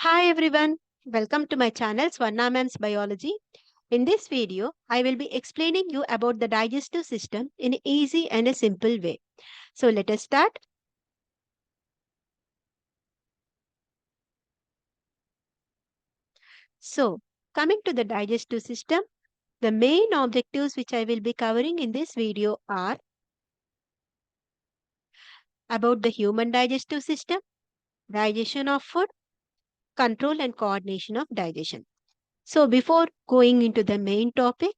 Hi everyone, welcome to my channel Swarna Ma'am's Biology. In this video, I will be explaining you about the digestive system in an easy and a simple way. So let us start. So, coming to the digestive system, the main objectives which I will be covering in this video are about the human digestive system, digestion of food, control and coordination of digestion. So before going into the main topic,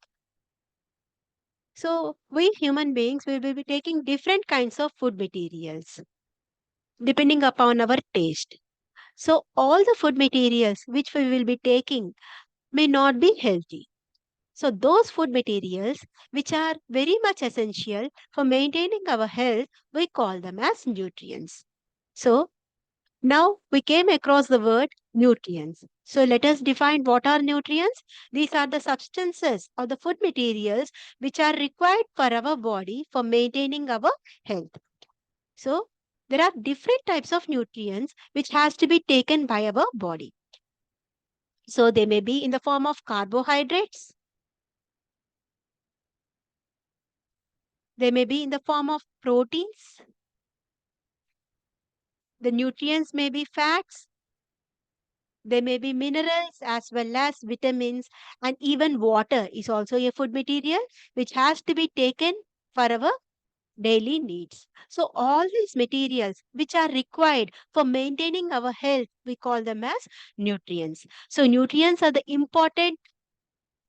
we human beings will be taking different kinds of food materials depending upon our taste. So, all the food materials which we will be taking may not be healthy. So, those food materials which are very much essential for maintaining our health, we call them as nutrients. So, now we came across the word nutrients. So, let us define what are nutrients. These are the substances or the food materials which are required for our body for maintaining our health. So, there are different types of nutrients which has to be taken by our body. So, they may be in the form of carbohydrates. They may be in the form of proteins. The nutrients may be fats. They may be minerals as well as vitamins, and even water is also a food material which has to be taken for our daily needs. So all these materials which are required for maintaining our health, we call them as nutrients. So nutrients are the important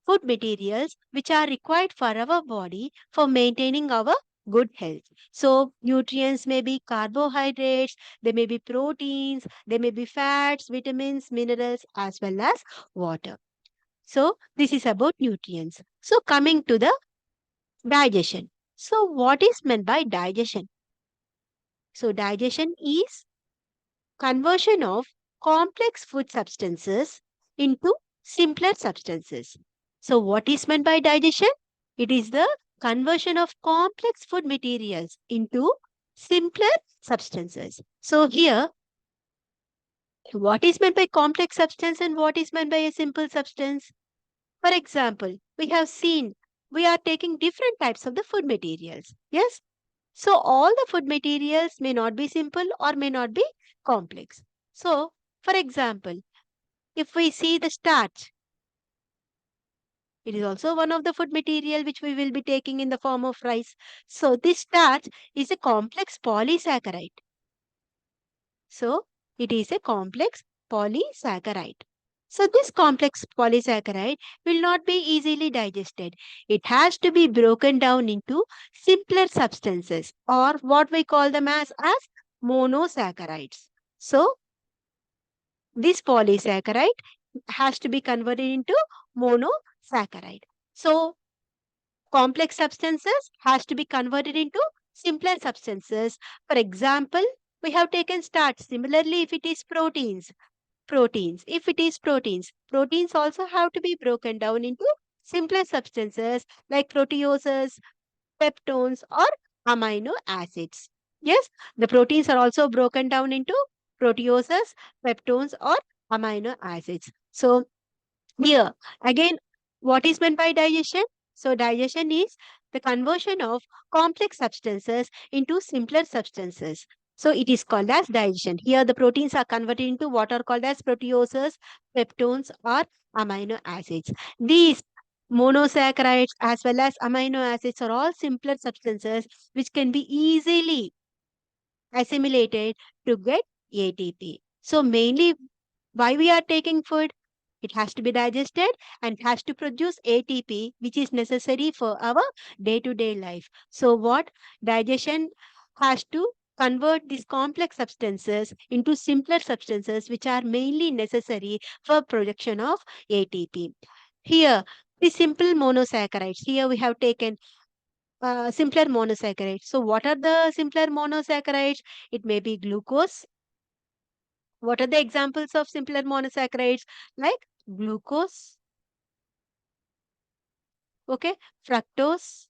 food materials which are required for our body for maintaining our good health. So nutrients may be carbohydrates, they may be proteins, they may be fats, vitamins, minerals as well as water. So this is about nutrients. So coming to the digestion. So what is meant by digestion? So digestion is conversion of complex food substances into simpler substances. So what is meant by digestion? It is the conversion of complex food materials into simpler substances. So here, what is meant by complex substance and what is meant by a simple substance? For example, we have seen we are taking different types of the food materials. Yes, so all the food materials may not be simple or may not be complex. So, for example, if we see the starch, it is also one of the food material which we will be taking in the form of rice. So, this starch is a complex polysaccharide. So, it is a complex polysaccharide. So, this complex polysaccharide will not be easily digested. It has to be broken down into simpler substances or what we call them as monosaccharides. So, this polysaccharide has to be converted into monosaccharide. So, complex substances has to be converted into simpler substances. For example, we have taken starch. Similarly, if it is proteins. If it is proteins also have to be broken down into simpler substances like proteoses, peptones, or amino acids. Yes, the proteins are also broken down into proteoses, peptones, or amino acids. So, here again, what is meant by digestion? So, digestion is the conversion of complex substances into simpler substances. So, it is called as digestion. Here, the proteins are converted into what are called as proteoses, peptones, or amino acids. These monosaccharides as well as amino acids are all simpler substances which can be easily assimilated to get ATP. So, mainly why we are taking food? It has to be digested and has to produce ATP, which is necessary for our day-to-day life. So what? Digestion has to convert these complex substances into simpler substances, which are mainly necessary for production of ATP. Here, the simple monosaccharides. Here we have taken simpler monosaccharides. So what are the simpler monosaccharides? It may be glucose. What are the examples of simpler monosaccharides? Like glucose, okay, fructose,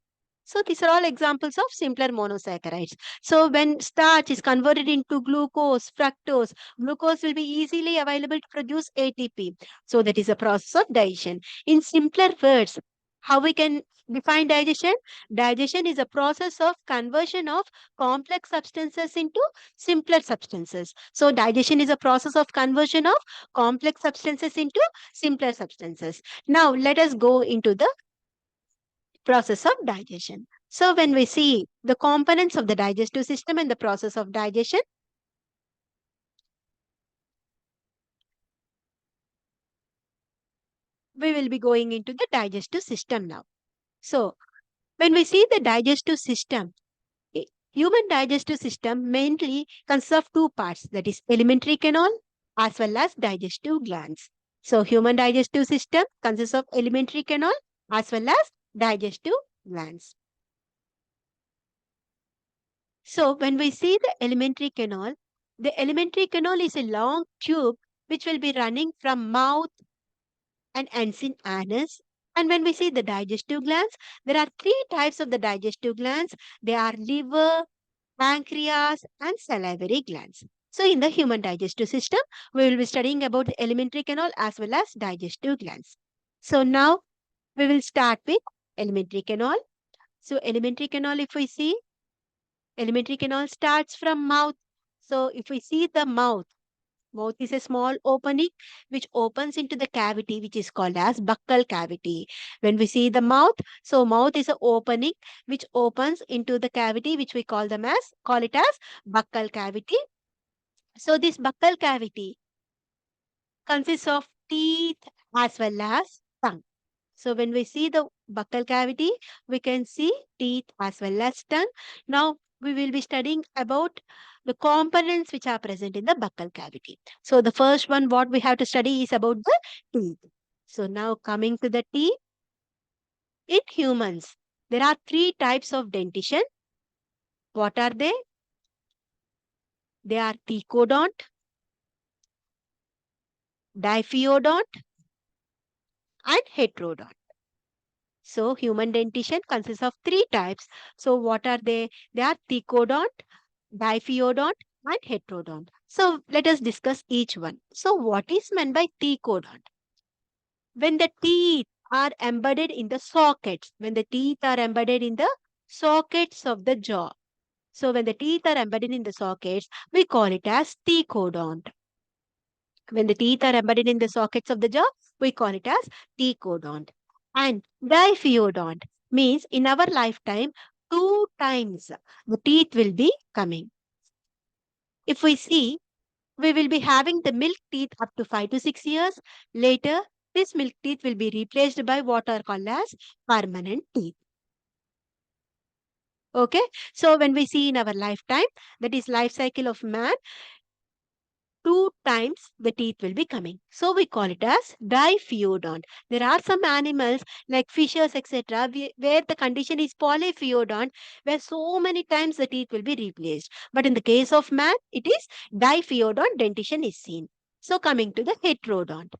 So these are all examples of simpler monosaccharides. So when starch is converted into glucose, fructose, glucose will be easily available to produce ATP. So that is a process of digestion. In simpler words, how we can define digestion? Digestion is a process of conversion of complex substances into simpler substances. So digestion is a process of conversion of complex substances into simpler substances. Now let us go into the process of digestion. So when we see the components of the digestive system and the process of digestion, we will be going into the digestive system now. So when we see the digestive system, i- human digestive system mainly consists of two parts, that is alimentary canal as well as digestive glands. So human digestive system consists of alimentary canal as well as digestive glands. So when we see the alimentary canal is a long tube which will be running from mouth and ends in anus. And when we see the digestive glands, there are three types of the digestive glands. They are liver, pancreas, and salivary glands. So in the human digestive system, we will be studying about the alimentary canal as well as digestive glands. So now we will start with alimentary canal. So alimentary canal, if we see, alimentary canal starts from mouth. So if we see the mouth is a small opening which opens into the cavity which is called as buccal cavity. When we see the mouth, so mouth is an opening which opens into the cavity which we call it as buccal cavity. So this buccal cavity consists of teeth as well as tongue. So when we see the buccal cavity, we can see teeth as well as tongue. Now we will be studying about the components which are present in the buccal cavity. So the first one what we have to study is about the teeth. So now coming to the teeth, in humans, there are three types of dentition. What are they? They are thecodont, diphyodont, and heterodont. So human dentition consists of three types. So what are they? They are thecodont, diphyodont, and heterodont. So let us discuss each one. So what is meant by thecodont? When the teeth are embedded in the sockets, when the teeth are embedded in the sockets of the jaw. So when the teeth are embedded in the sockets, we call it as thecodont. When the teeth are embedded in the sockets of the jaw, we call it as thecodont. And diphyodont means in our lifetime, two times the teeth will be coming. If we see, we will be having the milk teeth up to 5 to 6 years. Later, this milk teeth will be replaced by what are called as permanent teeth. Okay. So when we see in our lifetime, that is life cycle of man, two times the teeth will be coming. So we call it as diphyodont. There are some animals like fishes, etc., where the condition is polyphyodont, where so many times the teeth will be replaced. But in the case of man, it is diphyodont dentition is seen. So coming to the heterodont.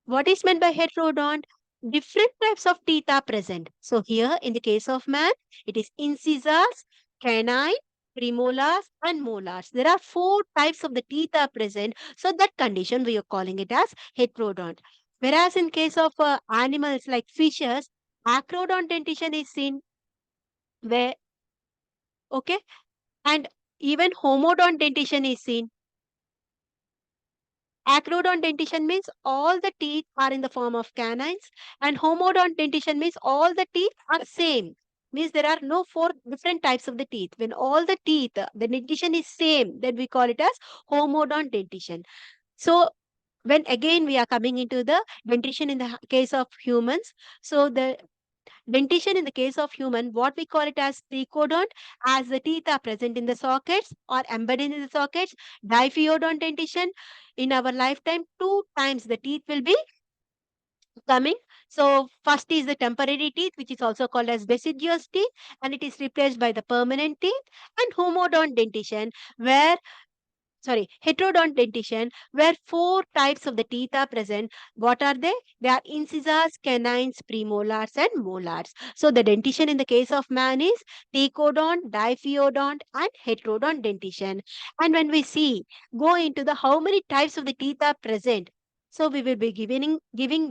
What is meant by heterodont? Different types of teeth are present. So here in the case of man, it is incisors, canine, premolars and molars. There are four types of the teeth are present. So that condition we are calling it as heterodont. Whereas in case of animals like fishes, acrodont dentition is seen where, okay, and even homodont dentition is seen. Acrodont dentition means all the teeth are in the form of canines, and homodont dentition means all the teeth are same. Means there are no four different types of the teeth. When all the teeth, the dentition is same, then we call it as homodont dentition. So when again we are coming into the dentition in the case of humans, so the dentition in the case of human, what we call it as thecodont, as the teeth are present in the sockets or embedded in the sockets. Diphyodont dentition, in our lifetime, two times the teeth will be coming. So first is the temporary teeth, which is also called as deciduous teeth, and it is replaced by the permanent teeth. And homodont dentition, where heterodont dentition, where four types of the teeth are present. What are they? They are incisors, canines, premolars, and molars. So the dentition in the case of man is thecodont, diphyodont, and heterodont dentition. And when we see, go into the how many types of the teeth are present. So we will be giving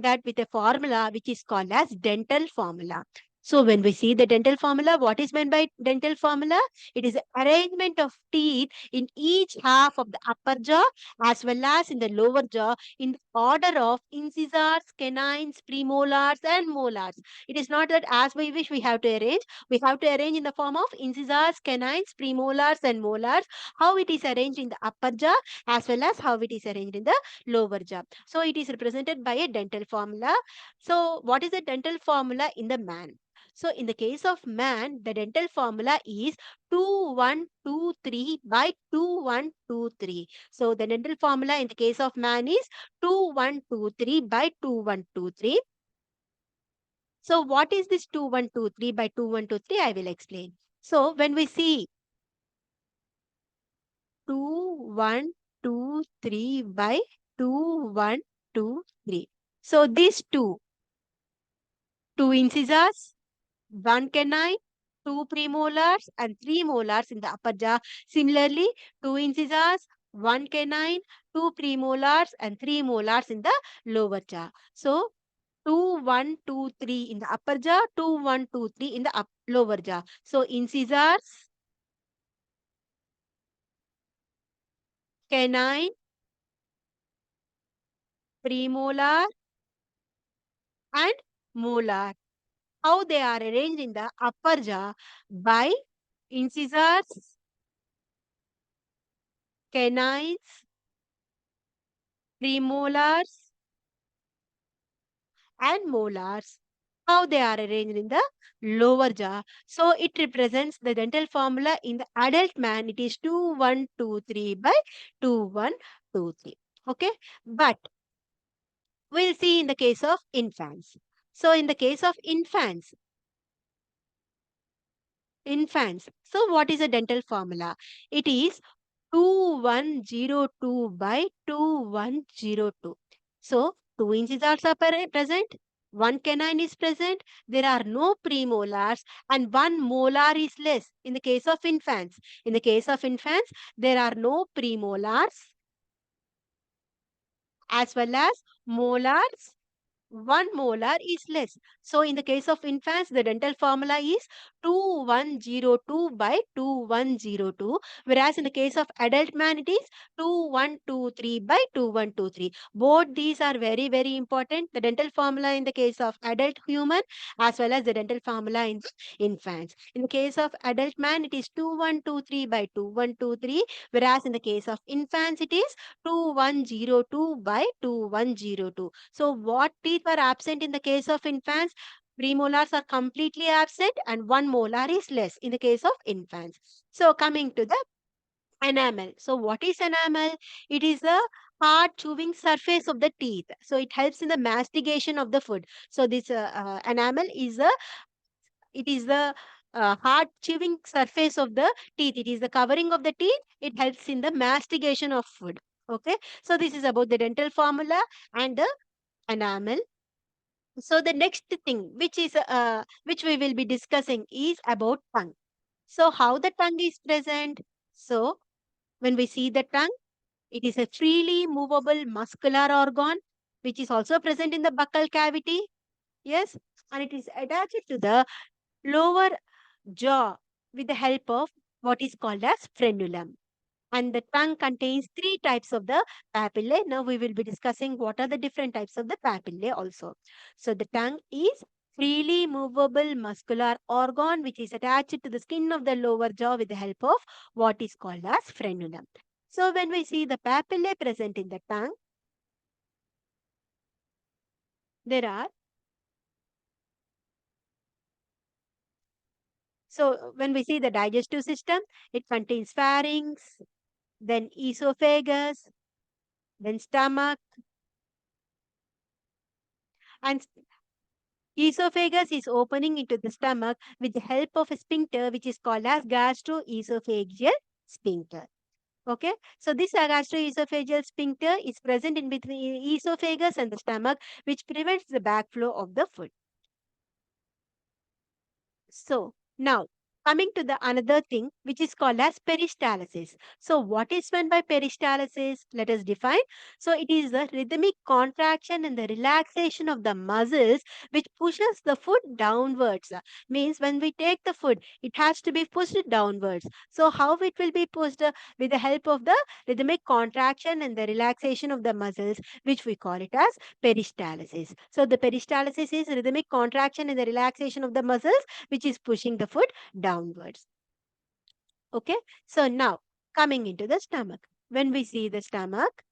that with a formula which is called as dental formula. So when we see the dental formula, what is meant by dental formula? It is arrangement of teeth in each half of the upper jaw as well as in the lower jaw in the order of incisors, canines, premolars, and molars. It is not that as we wish we have to arrange. We have to arrange in the form of incisors, canines, premolars, and molars. How it is arranged in the upper jaw as well as how it is arranged in the lower jaw. So it is represented by a dental formula. So what is the dental formula in the man? So in the case of man, the dental formula is 2123 by 2123. So the dental formula in the case of man is 2123 by 2123. So what is this 2123 by 2123? I will explain. So when we see 2123 by 2123. So these two incisors, one canine, two premolars, and three molars in the upper jaw. Similarly, two incisors, one canine, two premolars, and three molars in the lower jaw. So, 2123 in the upper jaw, 2123 in the lower jaw. So, incisors, canine, premolar, and molar. How they are arranged in the upper jaw by incisors, canines, premolars, and molars. How they are arranged in the lower jaw. So it represents the dental formula in the adult man. It is 2123 by 2123. Okay. But we'll see in the case of infants. So in the case of infants. So what is a dental formula? It is 2102 by 2102. So, two incisors are present, one canine is present, there are no premolars, and one molar is less in the case of infants. In the case of infants, there are no premolars as well as molars. One molar is less. So, in the case of infants, the dental formula is 2102 by 2102. Whereas in the case of adult man, it is 2123 by 2123. Both these are very, very important. The dental formula in the case of adult human as well as the dental formula in infants. In the case of adult man, it is 2123 by 2123. Whereas in the case of infants, it is 2102 by 2102. So what teeth are absent in the case of infants? Premolars are completely absent and one molar is less in the case of infants. So coming to the enamel. So what is enamel? It is the hard chewing surface of the teeth. So it helps in the mastication of the food. So this enamel is the hard chewing surface of the teeth. It is the covering of the teeth. It helps in the mastication of food. Okay. So this is about the dental formula and the enamel. So the next thing which we will be discussing is about tongue. So how the tongue is present? So when we see the tongue, it is a freely movable muscular organ which is also present in the buccal cavity. Yes, and it is attached to the lower jaw with the help of what is called as frenulum. And the tongue contains three types of the papillae. Now we will be discussing what are the different types of the papillae also. So the tongue is freely movable muscular organ which is attached to the skin of the lower jaw with the help of what is called as frenulum. So when we see the papillae present in the tongue, there are so when we see the digestive system, it contains pharynx, then esophagus, then stomach, and esophagus is opening into the stomach with the help of a sphincter which is called as gastroesophageal sphincter. Okay, so this gastroesophageal sphincter is present in between esophagus and the stomach, which prevents the backflow of the food. So now coming to the another thing which is called as peristalsis. So what is meant by peristalsis? Let us define. So it is the rhythmic contraction and the relaxation of the muscles which pushes the food downwards. Means when we take the food, it has to be pushed downwards. So how it will be pushed? With the help of the rhythmic contraction and the relaxation of the muscles, which we call it as peristalsis. So the peristalsis is rhythmic contraction and the relaxation of the muscles which is pushing the food downwards. Okay, so now coming into the stomach. When we see the stomach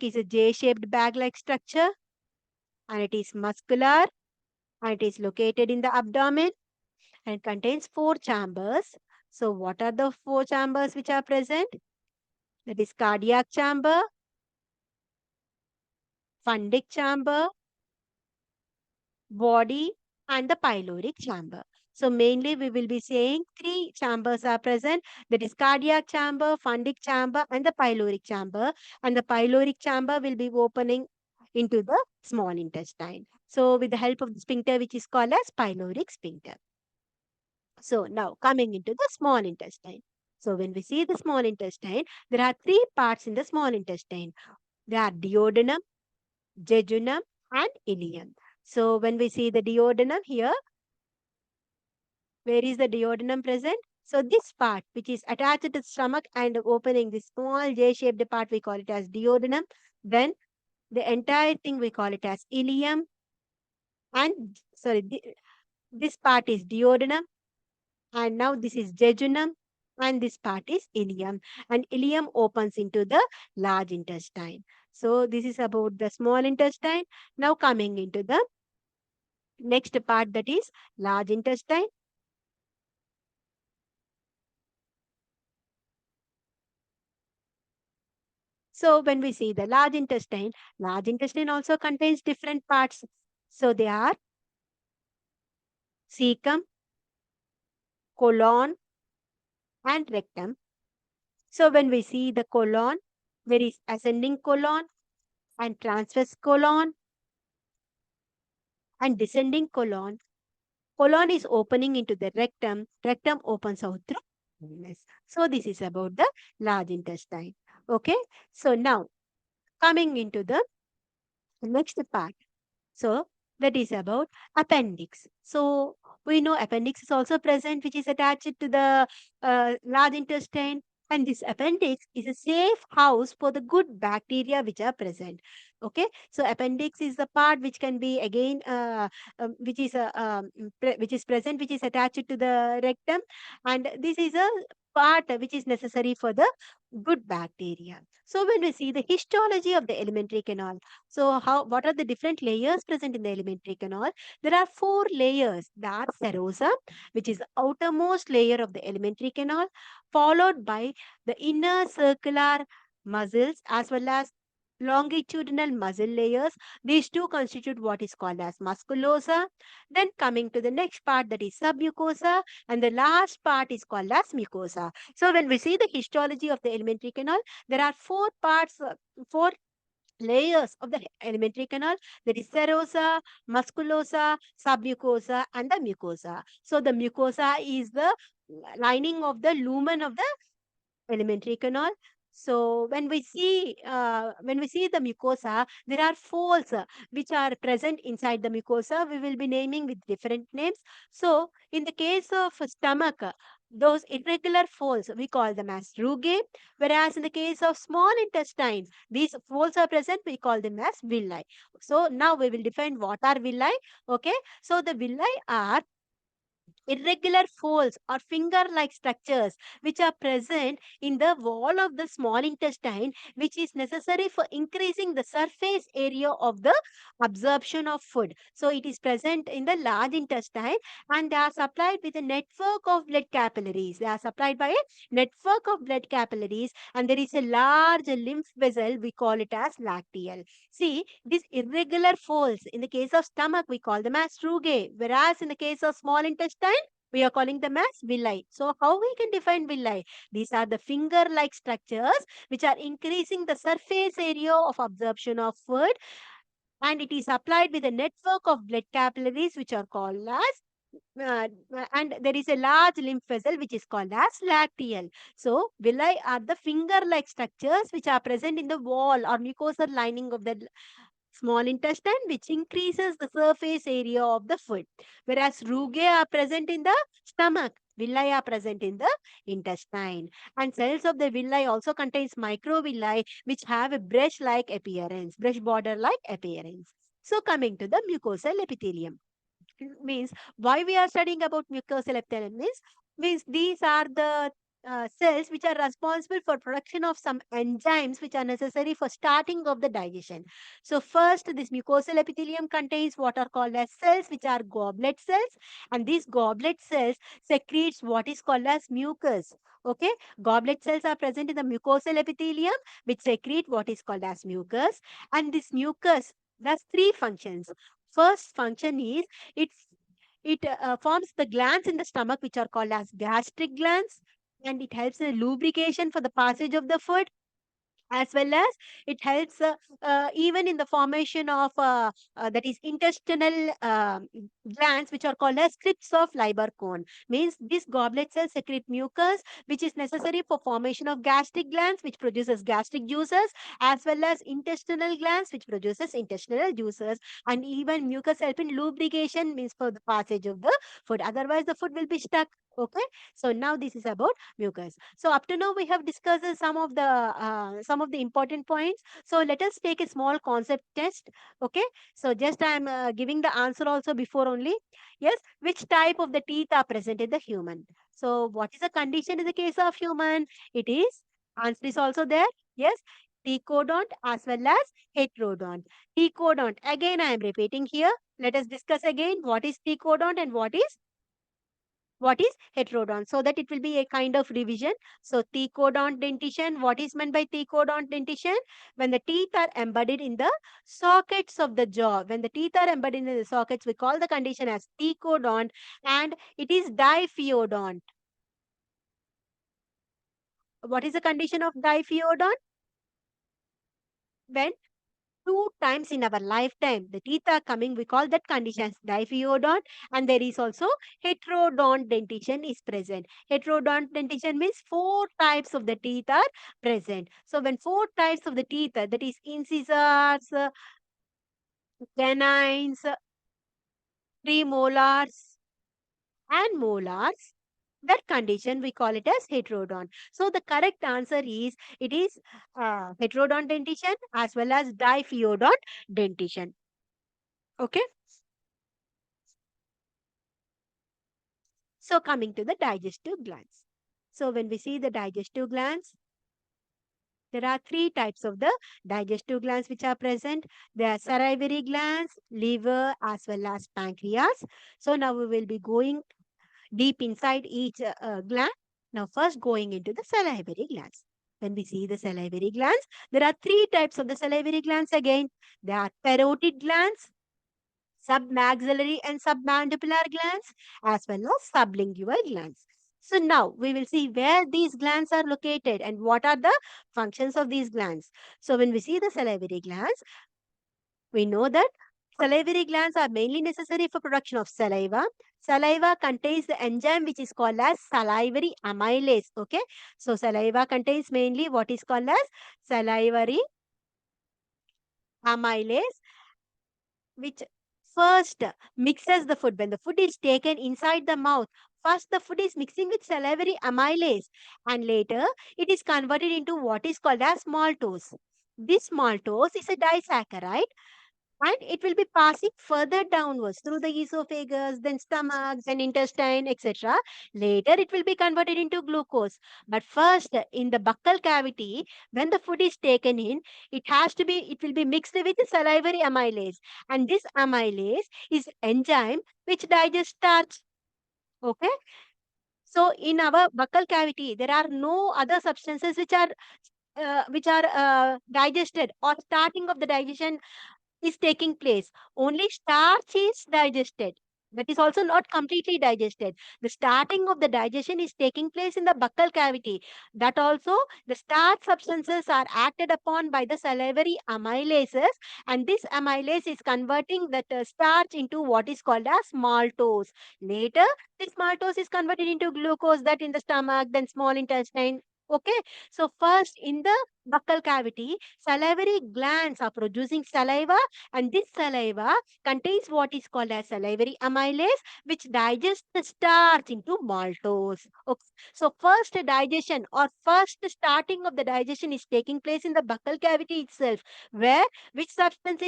is a J-shaped bag-like structure and it is muscular and it is located in the abdomen and contains four chambers. So what are the four chambers which are present? That is cardiac chamber, fundic chamber, body and the pyloric chamber. So mainly we will be saying three chambers are present. That is cardiac chamber, fundic chamber and the pyloric chamber. And the pyloric chamber will be opening into the small intestine. So with the help of the sphincter which is called as pyloric sphincter. So now coming into the small intestine. So when we see the small intestine, there are three parts in the small intestine. They are duodenum, jejunum and ileum. So when we see the duodenum here, where is the duodenum present? So this part which is attached to the stomach and opening this small J-shaped part, we call it as duodenum. Then the entire thing we call it as ileum. And sorry, this part is duodenum. And now this is jejunum. And this part is ileum. And ileum opens into the large intestine. So this is about the small intestine. Now coming into the next part, that is large intestine. So when we see the large intestine also contains different parts. So they are cecum, colon and rectum. So when we see the colon, there is ascending colon and transverse colon and descending colon. Colon is opening into the rectum. Rectum opens out through anus. So this is about the large intestine. Okay. So now coming into the next part. So that is about appendix. So we know appendix is also present, which is attached to the large intestine. And this appendix is a safe house for the good bacteria which are present. Okay, so appendix is the part which can be again, which is present, which is attached to the rectum, and this is a part which is necessary for the good bacteria. So when we see the histology of the alimentary canal, so what are the different layers present in the alimentary canal? There are four layers. There are serosa, which is the outermost layer of the alimentary canal, followed by the inner circular muscles as well as longitudinal muscle layers. These two constitute what is called as musculosa. Then coming to the next part, that is submucosa, and the last part is called as mucosa. So when we see the histology of the alimentary canal, there are four parts, four layers of the alimentary canal. There is serosa, musculosa, submucosa and the mucosa. So the mucosa is the lining of the lumen of the alimentary canal. So when we see the mucosa, there are folds which are present inside the mucosa. We will be naming with different names. So in the case of stomach, those irregular folds we call them as rugae, whereas in the case of small intestine, these folds are present, we call them as villi. So now we will define what are villi. Okay, so the villi are irregular folds or finger-like structures which are present in the wall of the small intestine, which is necessary for increasing the surface area of the absorption of food. So it is present in the large intestine and they are supplied with a network of blood capillaries. They are supplied by a network of blood capillaries and there is a large lymph vessel, we call it as lacteal. See, these irregular folds, in the case of stomach, we call them as rugae, whereas in the case of small intestine, We are calling them as villi. So how we can define villi? These are the finger-like structures which are increasing the surface area of absorption of food, and it is applied with a network of blood capillaries which are called as and there is a large lymph vessel which is called as lacteal. So villi are the finger-like structures which are present in the wall or mucosal lining of the small intestine, which increases the surface area of the food. Whereas rugae are present in the stomach, villi are present in the intestine. And cells of the villi also contains microvilli which have a brush-like appearance, brush border-like appearance. So coming to the mucosal epithelium, means why we are studying about mucosal epithelium means these are the cells which are responsible for production of some enzymes which are necessary for starting of the digestion. So first, this mucosal epithelium contains what are called as cells which are goblet cells, and these goblet cells secretes what is called as mucus. Okay, goblet cells are present in the mucosal epithelium which secrete what is called as mucus, and this mucus does three functions. First function is it forms the glands in the stomach which are called as gastric glands, and it helps in lubrication for the passage of the food, as well as it helps even in the formation of that is intestinal glands which are called as crypts of Lieberkühn. Means this goblet cells secrete mucus which is necessary for formation of gastric glands which produces gastric juices, as well as intestinal glands which produces intestinal juices, and even mucus help in lubrication, means for the passage of the food, otherwise the food will be stuck. Okay, so now this is about mucus. So up to now we have discussed some of the important points. So let us take a small concept test. Okay, so just I am giving the answer also before only. Yes, which type of the teeth are present in the human? So what is the condition in the case of human? It is, answer is also there. Yes, tecodont as well as heterodont. Tecodont, again I am repeating here. Let us discuss again what is tecodont and what is heterodont, so that it will be a kind of revision. So thecodont dentition, what is meant by thecodont dentition? When the teeth are embedded in the sockets of the jaw, when the teeth are embedded in the sockets, we call the condition as thecodont, and it is diphyodont. What is the condition of diphyodont? When two times in our lifetime the teeth are coming, we call that condition as diphyodont. And there is also heterodont dentition is present. Heterodont dentition means four types of the teeth are present. So when four types of the teeth that is incisors, canines, premolars and molars, that condition we call it as heterodont. So the correct answer is it is heterodont dentition as well as diphyodont dentition. Okay. So coming to the digestive glands. So when we see the digestive glands, there are three types of the digestive glands which are present. There are salivary glands, liver, as well as pancreas. So now we will be going deep inside each gland. Now first going into the salivary glands. When we see the salivary glands, there are three types of the salivary glands again. There are parotid glands, submaxillary and submandibular glands, as well as sublingual glands. So now we will see where these glands are located and what are the functions of these glands. So when we see the salivary glands, we know that salivary glands are mainly necessary for production of saliva. Saliva contains the enzyme which is called as salivary amylase. Okay, so saliva contains mainly what is called as salivary amylase, which first mixes the food. When the food is taken inside the mouth, first the food is mixing with salivary amylase, and later it is converted into what is called as maltose. This maltose is a disaccharide, and it will be passing further downwards through the esophagus, then stomach, then intestine, etc. Later it will be converted into glucose. But first in the buccal cavity, when the food is taken in, it will be mixed with the salivary amylase, and this amylase is enzyme which digests starch. Okay, so in our buccal cavity there are no other substances which are digested or starting of the digestion is taking place. Only starch is digested. That is also not completely digested. The starting of the digestion is taking place in the buccal cavity. That also, the starch substances are acted upon by the salivary amylases, and this amylase is converting that starch into what is called as maltose. Later, this maltose is converted into glucose, that in the stomach, then small intestine. Okay, so first in the buccal cavity, salivary glands are producing saliva, and this saliva contains what is called as salivary amylase, which digests the starch into maltose. Okay. So first digestion or first starting of the digestion is taking place in the buccal cavity itself, where which substance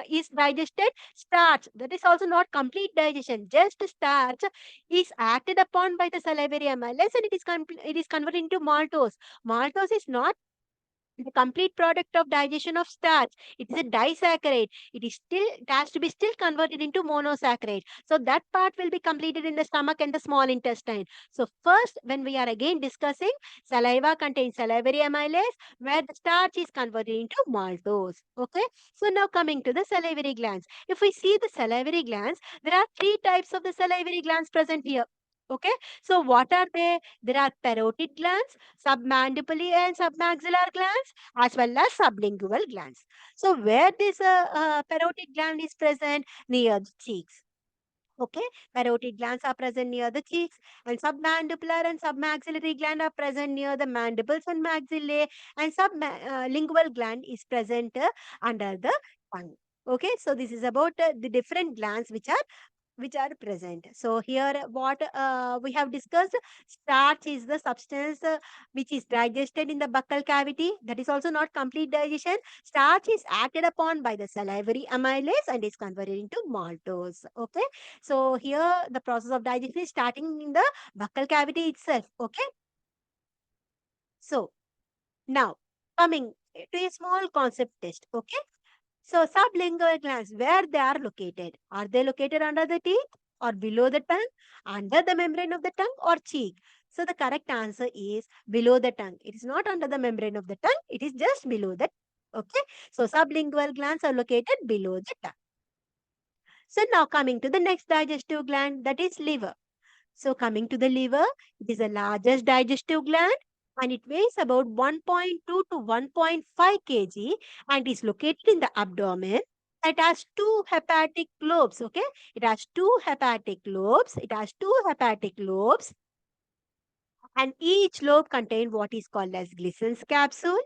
is digested? Starch. That is also not complete digestion. Just starch is acted upon by the salivary amylase, and it is converted into maltose. Maltose is not the complete product of digestion of starch. It is a disaccharide. It has to be still converted into monosaccharide. So that part will be completed in the stomach and the small intestine. So first, when we are again discussing, saliva contains salivary amylase, where the starch is converted into maltose. Okay. So now coming to the salivary glands. If we see the salivary glands, there are three types of the salivary glands present here. Okay. So what are they? There are parotid glands, submandibular and submaxillar glands, as well as sublingual glands. So where this parotid gland is present? Near the cheeks. Okay, parotid glands are present near the cheeks, and submandibular and submaxillary gland are present near the mandibles and maxillae, and sublingual gland is present under the tongue. Okay, so this is about the different glands which are present. So here what we have discussed, starch is the substance which is digested in the buccal cavity. That is also not complete digestion. Starch is acted upon by the salivary amylase and is converted into maltose. Okay. So here the process of digestion is starting in the buccal cavity itself. Okay. So now coming to a small concept test. Okay. So sublingual glands, where they are located? Are they located under the teeth or below the tongue, under the membrane of the tongue or cheek? So the correct answer is below the tongue. It is not under the membrane of the tongue. It is just below the tongue. Okay. So sublingual glands are located below the tongue. So now coming to the next digestive gland, that is liver. So coming to the liver, it is the largest digestive gland, and it weighs about 1.2 to 1.5 kg and is located in the abdomen. It has two hepatic lobes. Okay, it has two hepatic lobes. It has two hepatic lobes, and each lobe contains what is called as Glissen's capsule,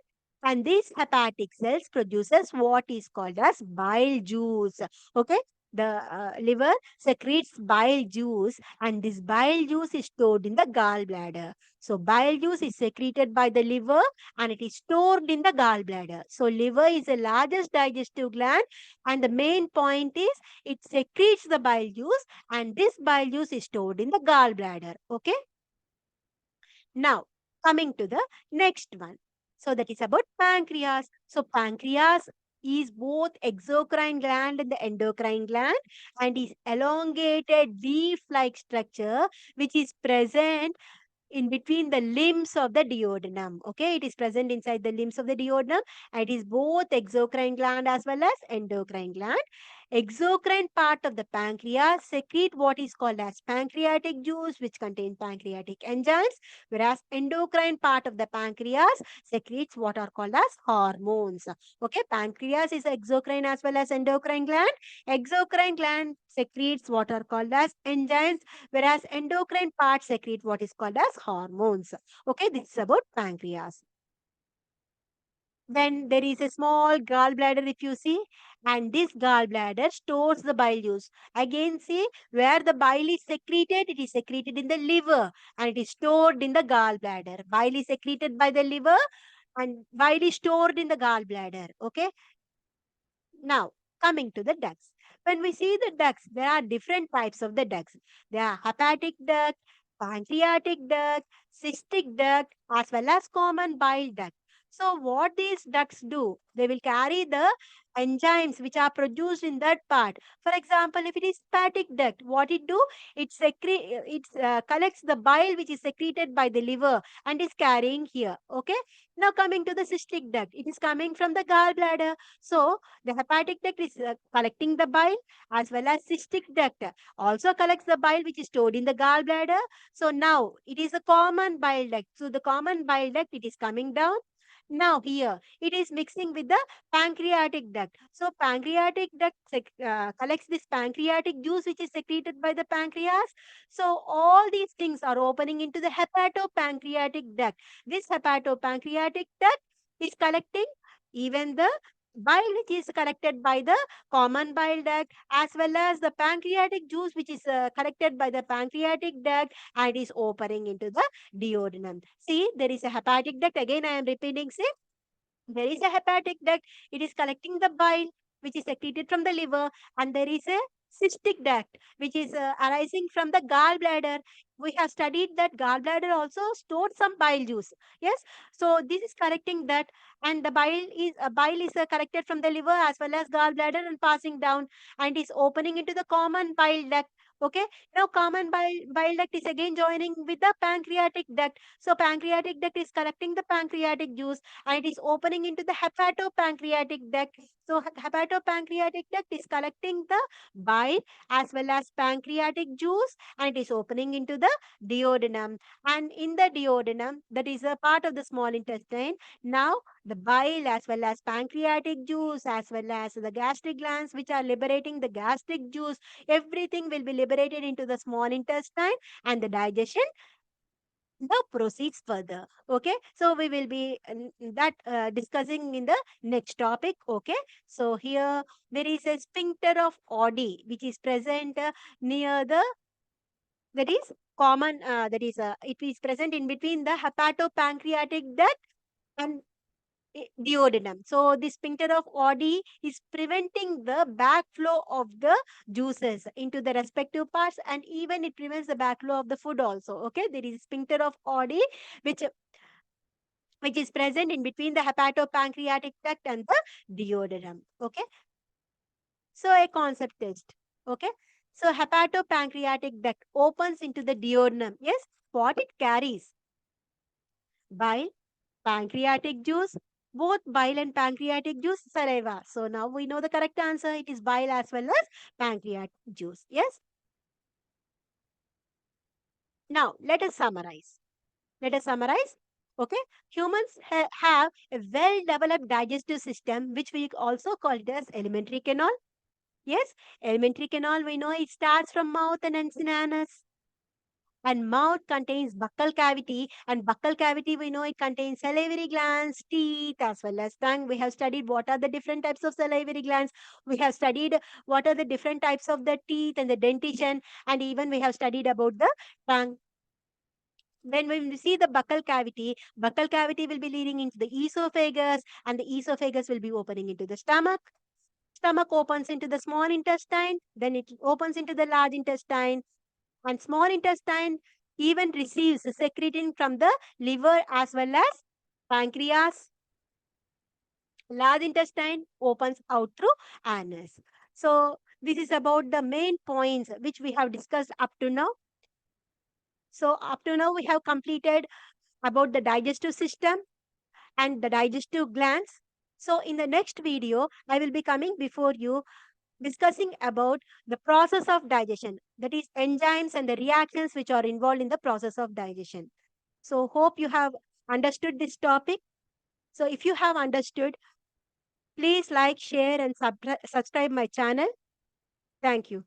and this hepatic cells produces what is called as bile juice. Okay, the liver secretes bile juice, and this bile juice is stored in the gallbladder. So bile juice is secreted by the liver, and it is stored in the gallbladder. So liver is the largest digestive gland, and the main point is it secretes the bile juice, and this bile juice is stored in the gallbladder. Okay. Now, coming to the next one. So, that is about pancreas. So, pancreas is both exocrine gland and the endocrine gland, and is elongated leaf-like structure which is present in between the limbs of the duodenum. Okay, it is present inside the limbs of the duodenum. It is both exocrine gland as well as endocrine gland. Exocrine part of the pancreas secrete what is called as pancreatic juice, which contains pancreatic enzymes, whereas endocrine part of the pancreas secretes what are called as hormones. Okay, pancreas is exocrine as well as endocrine gland. Exocrine gland secretes what are called as enzymes, whereas endocrine part secrete what is called as hormones. Okay, this is about pancreas. Then there is a small gallbladder, if you see, and this gallbladder stores the bile juice. Again, see where the bile is secreted, it is secreted in the liver, and it is stored in the gallbladder. Bile is secreted by the liver, and bile is stored in the gallbladder. Okay. Now, coming to the ducts. When we see the ducts, there are different types of the ducts. There are hepatic duct, pancreatic duct, cystic duct, as well as common bile duct. So, what these ducts do? They will carry the enzymes which are produced in that part. For example, if it is hepatic duct, what it do? It collects the bile which is secreted by the liver and is carrying here. Okay. Now coming to the cystic duct, it is coming from the gallbladder. So the hepatic duct is collecting the bile, as well as cystic duct also collects the bile which is stored in the gallbladder. So now it is a common bile duct. So the common bile duct, it is coming down. Now here it is mixing with the pancreatic duct. So pancreatic duct collects this pancreatic juice which is secreted by the pancreas. So all these things are opening into the hepatopancreatic duct. This hepatopancreatic duct is collecting even the bile which is collected by the common bile duct, as well as the pancreatic juice which is collected by the pancreatic duct and is opening into the duodenum. See, there is a hepatic duct. Again, I am repeating. See, there is a hepatic duct. It is collecting the bile which is secreted from the liver, and there is a cystic duct which is arising from the gallbladder. We have studied that gallbladder also stored some bile juice. Yes, so this is collecting that, and the bile is collected from the liver as well as gallbladder and passing down and is opening into the common bile duct. Okay, now common bile duct is again joining with the pancreatic duct. So pancreatic duct is collecting the pancreatic juice and it is opening into the hepatopancreatic duct. So hepatopancreatic duct is collecting the bile as well as pancreatic juice and it is opening into the duodenum. And in the duodenum, that is a part of the small intestine. Now the bile as well as pancreatic juice as well as the gastric glands which are liberating the gastric juice, everything will be liberated into the small intestine and the digestion now proceeds further. Okay, so we will be that discussing in the next topic. Okay, so here there is a sphincter of Oddi which is present near the, that is common, it is present in between the hepatopancreatic duct and duodenum. So this sphincter of Oddi is preventing the backflow of the juices into the respective parts, and even it prevents the backflow of the food also. Okay, there is sphincter of Oddi which which is present in between the hepatopancreatic duct and the duodenum. Okay, so a concept test. Okay, so hepatopancreatic duct opens into the duodenum. Yes, what it carries? Bile, pancreatic juice, both bile and pancreatic juice, saliva. So now we know the correct answer. It is bile as well as pancreatic juice. Yes. Now let us summarize. Let us summarize. Okay. Humans have a well-developed digestive system, which we also call it as alimentary canal. Yes. Alimentary canal, we know it starts from mouth and ends in anus. And mouth contains buccal cavity, and buccal cavity we know it contains salivary glands, teeth as well as tongue. We have studied what are the different types of salivary glands. We have studied what are the different types of the teeth and the dentition, and even we have studied about the tongue. Then when we see the buccal cavity will be leading into the esophagus, and the esophagus will be opening into the stomach. Stomach opens into the small intestine, then it opens into the large intestine, and small intestine even receives secretin from the liver as well as pancreas. Large intestine opens out through anus. So this is about the main points which we have discussed up to now. So up to now we have completed about the digestive system and the digestive glands. So in the next video, I will be coming before you discussing about the process of digestion, that is enzymes and the reactions which are involved in the process of digestion. So hope you have understood this topic. So if you have understood, please like, share and subscribe my channel. Thank you.